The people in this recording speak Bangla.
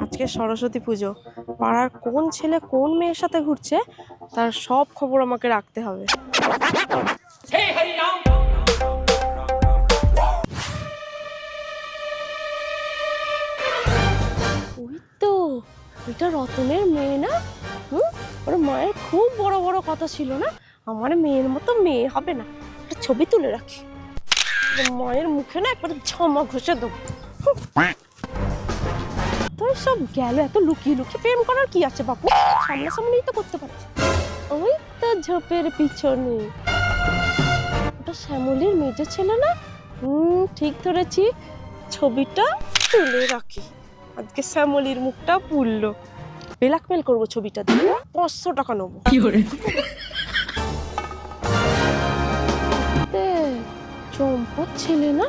আজকে সরস্বতী পুজো, পাড়ার কোন ছেলে কোন মেয়ের সাথে ঘুরছে তার সব খবর আমাকে রাখতে হবে। ওই তো, এটা রতনের মেয়ে না? ওর মায়ের খুব বড় বড় কথা ছিল না, আমার মেয়ের মতো মেয়ে হবে না, একটা ছবি তুলে রাখি, মায়ের মুখে না একবার ঝামা ঘষে দেবো। তোর সব গেল, এত লুকিয়ে লুকিয়ে প্রেম করার কি আছে বাপু, সামনাসামনিই তো করতে পারছি। ওই তো ঝোপের পিছনে, ওটা শ্যামলীর মেজো ছেলে না? ঠিক ধরেছি, ছবিটা তুলে রাখি, আজকে শ্যামলীর মুখটা পুড়লো, ব্ল্যাকমেল করবো ছবিটা দিয়ে, 500 টাকা নেবো। চম্পর ছেলে না?